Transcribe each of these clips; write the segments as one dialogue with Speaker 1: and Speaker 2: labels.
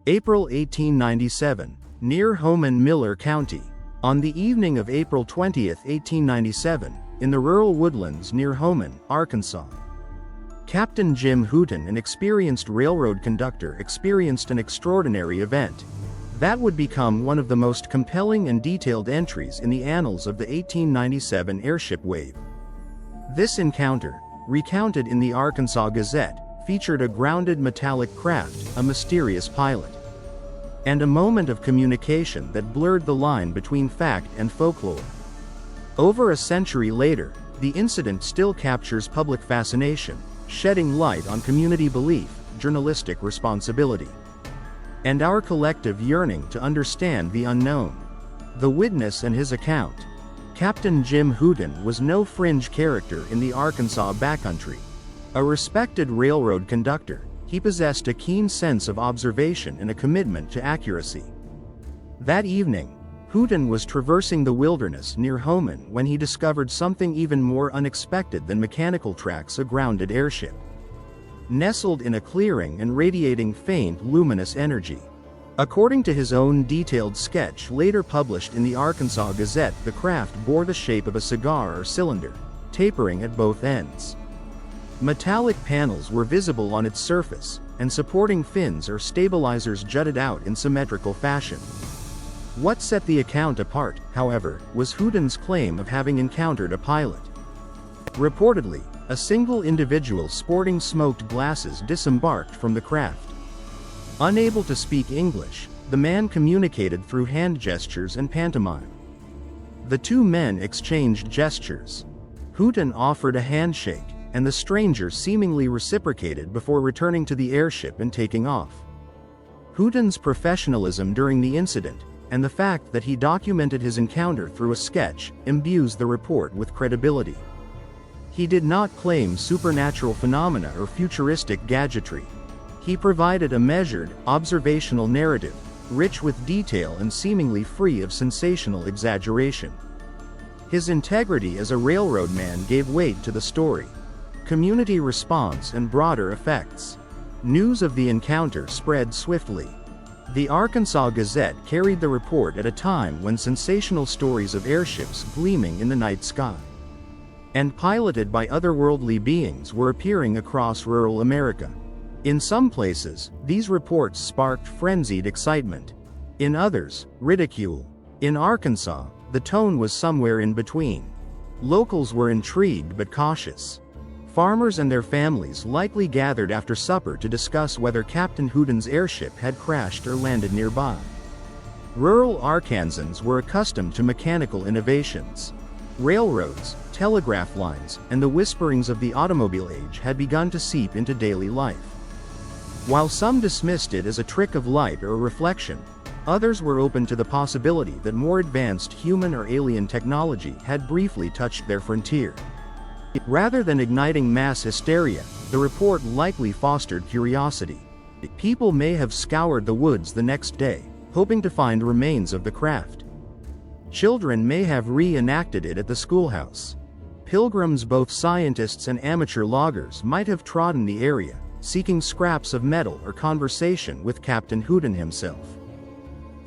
Speaker 1: April 1897, near Homan, Miller County. On the evening of April 20, 1897, in the rural woodlands near Homan, Arkansas, Captain Jim Hooton, an experienced railroad conductor, experienced an extraordinary event that would become one of the most compelling and detailed entries in the annals of the 1897 airship wave. This encounter, recounted in the Arkansas Gazette, featured a grounded metallic craft, a mysterious pilot, and a moment of communication that blurred the line between fact and folklore. Over a century later, the incident still captures public fascination, shedding light on community belief, journalistic responsibility, and our collective yearning to understand the unknown. The witness and his account. Captain Jim Hooton was no fringe character in the Arkansas backcountry. A respected railroad conductor, he possessed a keen sense of observation and a commitment to accuracy. That evening, Hooton was traversing the wilderness near Homan when he discovered something even more unexpected than mechanical tracks: a grounded airship, nestled in a clearing and radiating faint luminous energy. According to his own detailed sketch later published in the Arkansas Gazette, the craft bore the shape of a cigar or cylinder, tapering at both ends. Metallic panels were visible on its surface, and supporting fins or stabilizers jutted out in symmetrical fashion. What set the account apart, however, was Hooton's claim of having encountered a pilot. Reportedly, a single individual sporting smoked glasses disembarked from the craft. Unable to speak English, the man communicated through hand gestures and pantomime. The two men exchanged gestures. Hooton offered a handshake, and the stranger seemingly reciprocated before returning to the airship and taking off. Hooton's professionalism during the incident, and the fact that he documented his encounter through a sketch, imbues the report with credibility. He did not claim supernatural phenomena or futuristic gadgetry. He provided a measured, observational narrative, rich with detail and seemingly free of sensational exaggeration. His integrity as a railroad man gave weight to the story. Community response and broader effects. News of the encounter spread swiftly. The Arkansas Gazette carried the report at a time when sensational stories of airships gleaming in the night sky and piloted by otherworldly beings were appearing across rural America. In some places, these reports sparked frenzied excitement. In others, ridicule. In Arkansas, the tone was somewhere in between. Locals were intrigued but cautious. Farmers and their families likely gathered after supper to discuss whether Captain Hooton's airship had crashed or landed nearby. Rural Arkansans were accustomed to mechanical innovations. Railroads, telegraph lines, and the whisperings of the automobile age had begun to seep into daily life. While some dismissed it as a trick of light or reflection, others were open to the possibility that more advanced human or alien technology had briefly touched their frontier. Rather than igniting mass hysteria, the report likely fostered curiosity. People may have scoured the woods the next day, hoping to find remains of the craft. Children may have reenacted it at the schoolhouse. Pilgrims, both scientists and amateur loggers, might have trodden the area, seeking scraps of metal or conversation with Captain Hooton himself.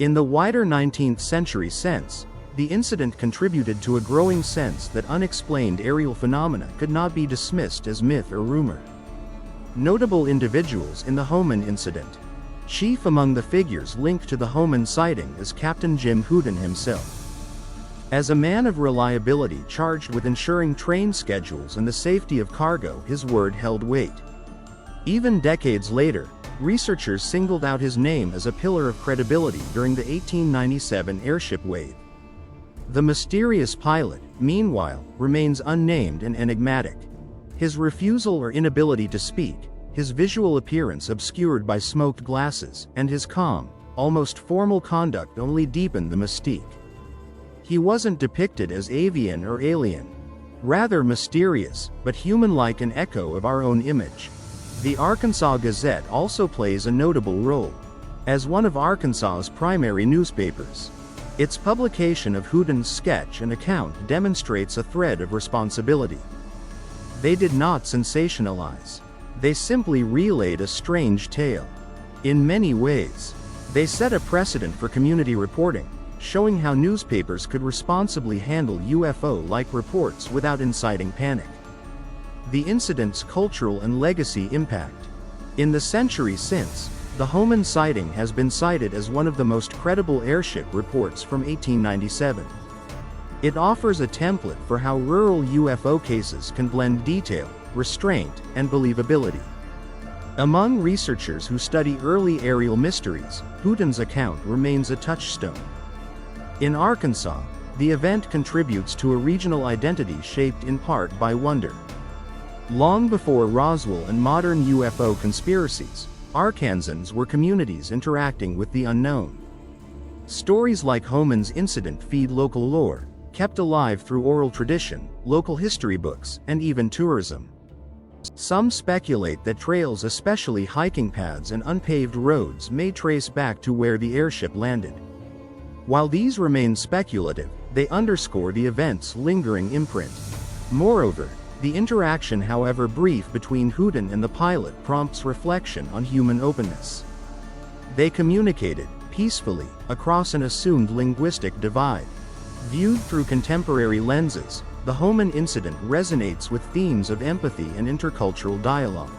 Speaker 1: In the wider 19th century sense, the incident contributed to a growing sense that unexplained aerial phenomena could not be dismissed as myth or rumor. Notable individuals in the Homan incident. Chief among the figures linked to the Homan sighting is Captain Jim Hooton himself. As a man of reliability charged with ensuring train schedules and the safety of cargo, his word held weight. Even decades later, researchers singled out his name as a pillar of credibility during the 1897 airship wave. The mysterious pilot, meanwhile, remains unnamed and enigmatic. His refusal or inability to speak, his visual appearance obscured by smoked glasses, and his calm, almost formal conduct only deepened the mystique. He wasn't depicted as avian or alien. Rather mysterious, but human-like, an echo of our own image. The Arkansas Gazette also plays a notable role. As one of Arkansas's primary newspapers, its publication of Hooton's sketch and account demonstrates a thread of responsibility. They did not sensationalize. They simply relayed a strange tale. In many ways, They set a precedent for community reporting, showing how newspapers could responsibly handle UFO-like reports without inciting panic. The incident's cultural and legacy impact. In the century since, the Homan sighting has been cited as one of the most credible airship reports from 1897. It offers a template for how rural UFO cases can blend detail, restraint, and believability. Among researchers who study early aerial mysteries, Hooton's account remains a touchstone. In Arkansas, the event contributes to a regional identity shaped in part by wonder. Long before Roswell and modern UFO conspiracies, Arkansans were communities interacting with the unknown. Stories like Homan's incident feed local lore, kept alive through oral tradition, local history books, and even tourism. Some speculate that trails, especially hiking paths and unpaved roads, may trace back to where the airship landed. While these remain speculative, they underscore the event's lingering imprint. Moreover, the interaction, however brief, between Hooton and the pilot prompts reflection on human openness. They communicated, peacefully, across an assumed linguistic divide. Viewed through contemporary lenses, the Homan incident resonates with themes of empathy and intercultural dialogue.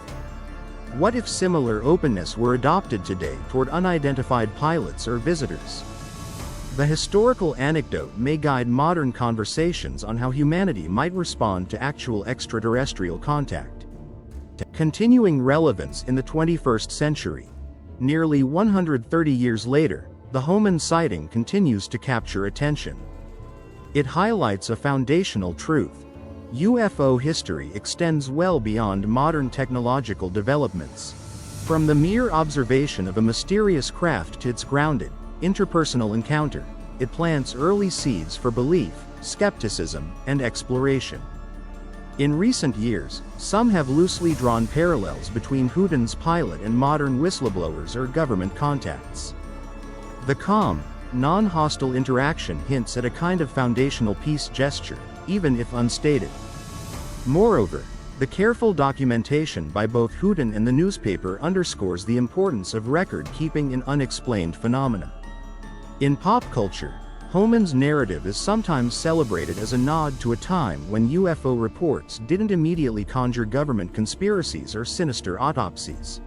Speaker 1: What if similar openness were adopted today toward unidentified pilots or visitors? The historical anecdote may guide modern conversations on how humanity might respond to actual extraterrestrial contact. Continuing relevance in the 21st century. Nearly 130 years later, the Homan sighting continues to capture attention. It highlights a foundational truth. UFO history extends well beyond modern technological developments. From the mere observation of a mysterious craft to its grounded, interpersonal encounter, it plants early seeds for belief, skepticism, and exploration. In recent years, some have loosely drawn parallels between Hooton's pilot and modern whistleblowers or government contacts. The calm, non-hostile interaction hints at a kind of foundational peace gesture, even if unstated. Moreover, the careful documentation by both Hooton and the newspaper underscores the importance of record-keeping in unexplained phenomena. In pop culture, Homan's narrative is sometimes celebrated as a nod to a time when UFO reports didn't immediately conjure government conspiracies or sinister autopsies.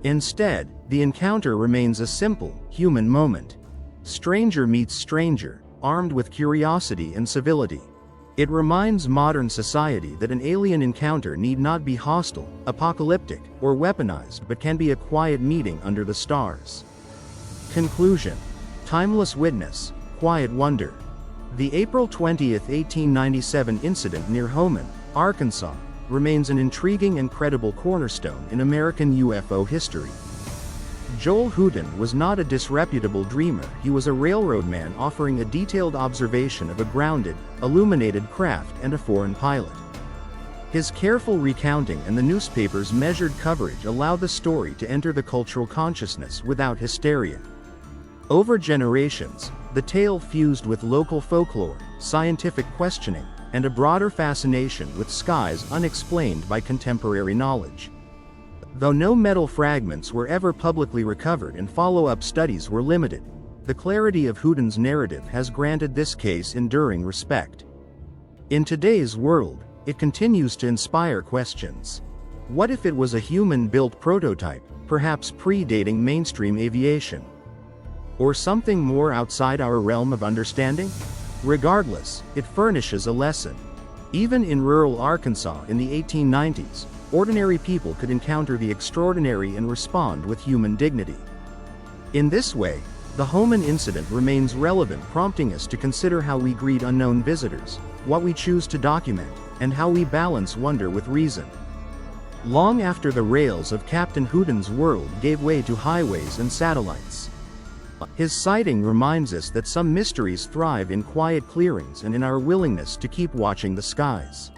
Speaker 1: Instead, the encounter remains a simple, human moment. Stranger meets stranger, armed with curiosity and civility. It reminds modern society that an alien encounter need not be hostile, apocalyptic, or weaponized, but can be a quiet meeting under the stars. Conclusion. Timeless witness, quiet wonder. The April 20, 1897 incident near Homan, Arkansas, remains an intriguing and credible cornerstone in American UFO history. Joel Hooton was not a disreputable dreamer, he was a railroad man offering a detailed observation of a grounded, illuminated craft and a foreign pilot. His careful recounting and the newspaper's measured coverage allowed the story to enter the cultural consciousness without hysteria. Over generations, the tale fused with local folklore, scientific questioning, and a broader fascination with skies unexplained by contemporary knowledge. Though no metal fragments were ever publicly recovered and follow-up studies were limited, the clarity of Hooton's narrative has granted this case enduring respect. In today's world, it continues to inspire questions. What if it was a human-built prototype, perhaps predating mainstream aviation? Or something more outside our realm of understanding? Regardless, it furnishes a lesson. Even in rural Arkansas in the 1890s, ordinary people could encounter the extraordinary and respond with human dignity. In this way, the Homan incident remains relevant, prompting us to consider how we greet unknown visitors, what we choose to document, and how we balance wonder with reason. Long after the rails of Captain Hooton's world gave way to highways and satellites, his sighting reminds us that some mysteries thrive in quiet clearings and in our willingness to keep watching the skies.